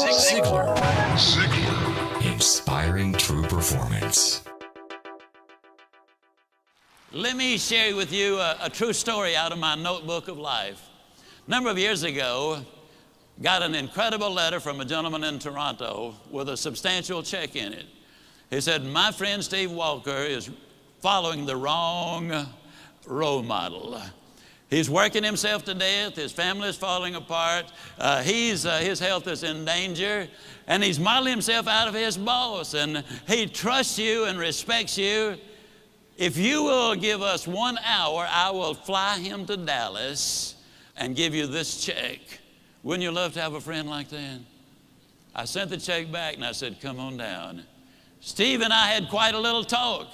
Ziglar. Inspiring true performance. Let me share with you a true story out of my notebook of life. A number of years ago, got an incredible letter from a gentleman in Toronto with a substantial check in it. He said, my friend Steve Walker is following the wrong role model. He's working himself to death. His family is falling apart. His health is in danger. And he's modeling himself out of his boss. And he trusts you and respects you. If you will give us 1 hour, I will fly him to Dallas and give you this check. Wouldn't you love to have a friend like that? I sent the check back and I said, come on down. Steve and I had quite a little talk.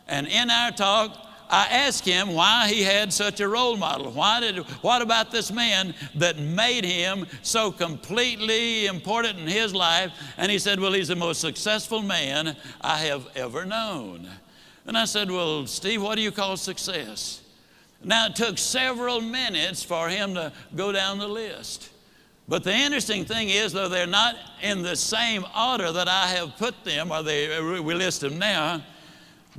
And in our talk, I asked him why he had such a role model. What about this man that made him so completely important in his life? And he said, well, he's the most successful man I have ever known. And I said, well, Steve, what do you call success? Now, it took several minutes for him to go down the list. But the interesting thing is, though they're not in the same order that I have put them, or we list them now,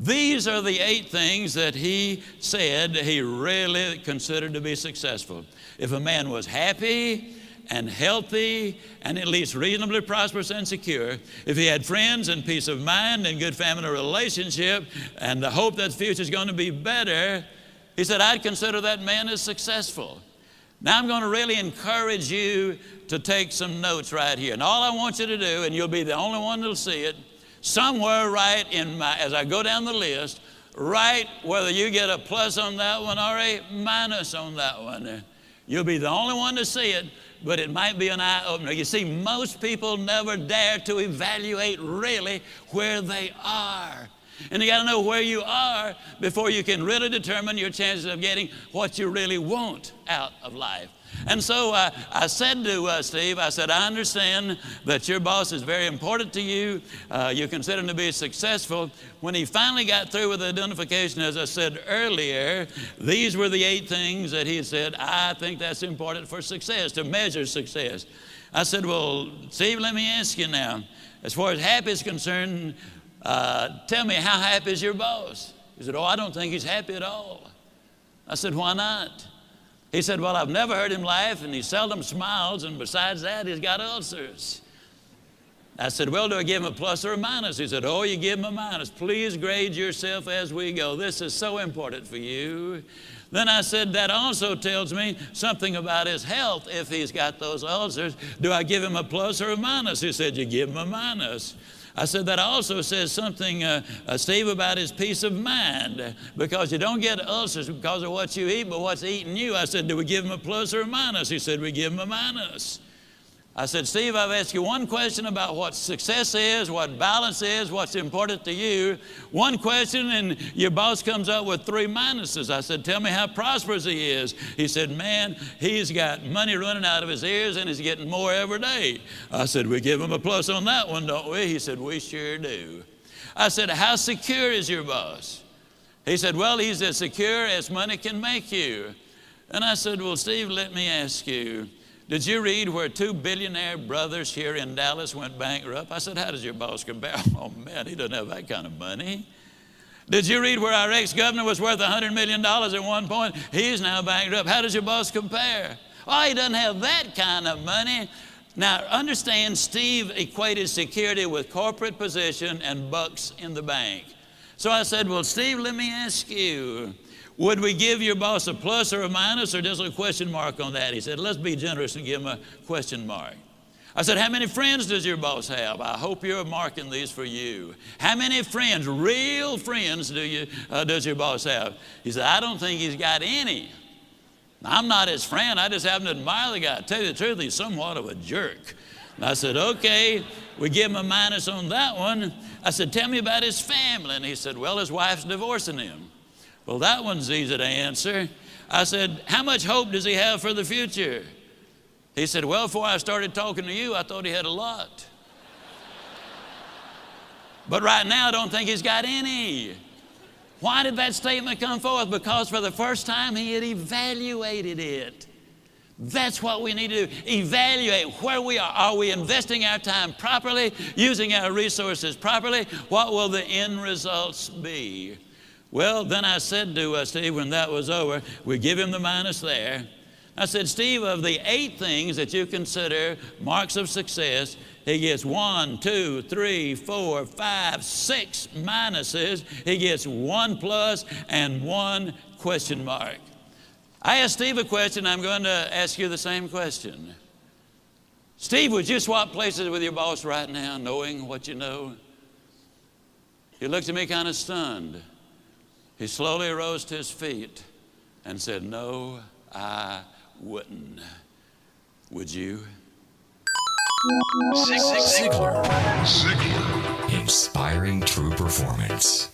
these are the 8 things that he said he really considered to be successful. If a man was happy and healthy and at least reasonably prosperous and secure, if he had friends and peace of mind and good family relationship and the hope that the future is going to be better, he said, I'd consider that man as successful. Now I'm going to really encourage you to take some notes right here. And all I want you to do, and you'll be the only one that'll see it, somewhere right as I go down the list, write whether you get a plus on that one or a minus on that one. You'll be the only one to see it, but it might be an eye-opener. You see, most people never dare to evaluate really where they are. And you got to know where you are before you can really determine your chances of getting what you really want out of life. And so I said to Steve, I said, I understand that your boss is very important to you. You consider him to be successful. When he finally got through with the identification, as I said earlier, these were the 8 things that he said, I think that's important for success, to measure success. I said, well, Steve, let me ask you now, as far as happy is concerned, tell me, how happy is your boss? He said, oh, I don't think he's happy at all. I said, why not? He said, well, I've never heard him laugh, and he seldom smiles, and besides that, he's got ulcers. I said, well, do I give him a plus or a minus? He said, oh, you give him a minus. Please grade yourself as we go. This is so important for you. Then I said, that also tells me something about his health if he's got those ulcers. Do I give him a plus or a minus? He said, you give him a minus. I said, that also says something, Steve, about his peace of mind, because you don't get ulcers because of what you eat, but what's eating you. I said, do we give him a plus or a minus? He said, we give him a minus. I said, Steve, I've asked you one question about what success is, what balance is, what's important to you. One question, and your boss comes up with 3 minuses. I said, tell me how prosperous he is. He said, man, he's got money running out of his ears, and he's getting more every day. I said, we give him a plus on that one, don't we? He said, we sure do. I said, how secure is your boss? He said, well, he's as secure as money can make you. And I said, well, Steve, let me ask you, did you read where 2 billionaire brothers here in Dallas went bankrupt? I said, how does your boss compare? Oh, man, he doesn't have that kind of money. Did you read where our ex-governor was worth $100 million at one point? He's now bankrupt. How does your boss compare? Oh, he doesn't have that kind of money. Now, understand, Steve equated security with corporate position and bucks in the bank. So I said, well, Steve, let me ask you, would we give your boss a plus or a minus or just a question mark on that? He said, let's be generous and give him a question mark. I said, how many friends does your boss have? I hope you're marking these for you. How many friends, real friends, does your boss have? He said, I don't think he's got any. I'm not his friend. I just happen to admire the guy. To tell you the truth, he's somewhat of a jerk. And I said, okay, we give him a minus on that one. I said, tell me about his family. And he said, well, his wife's divorcing him. Well, that one's easy to answer. I said, how much hope does he have for the future? He said, well, before I started talking to you, I thought he had a lot. But right now, I don't think he's got any. Why did that statement come forth? Because for the first time, he had evaluated it. That's what we need to do. Evaluate where we are. Are we investing our time properly, using our resources properly? What will the end results be? Well, then I said to Steve when that was over, we give him the minus there. I said, Steve, of the 8 things that you consider marks of success, he gets 1, 2, 3, 4, 5, 6 minuses. He gets 1 plus and 1 question mark. I asked Steve a question. I'm going to ask you the same question. Steve, would you swap places with your boss right now, knowing what you know? He looked at me kind of stunned. He slowly rose to his feet and said, no, I wouldn't. Would you? Ziglar. Inspiring true performance.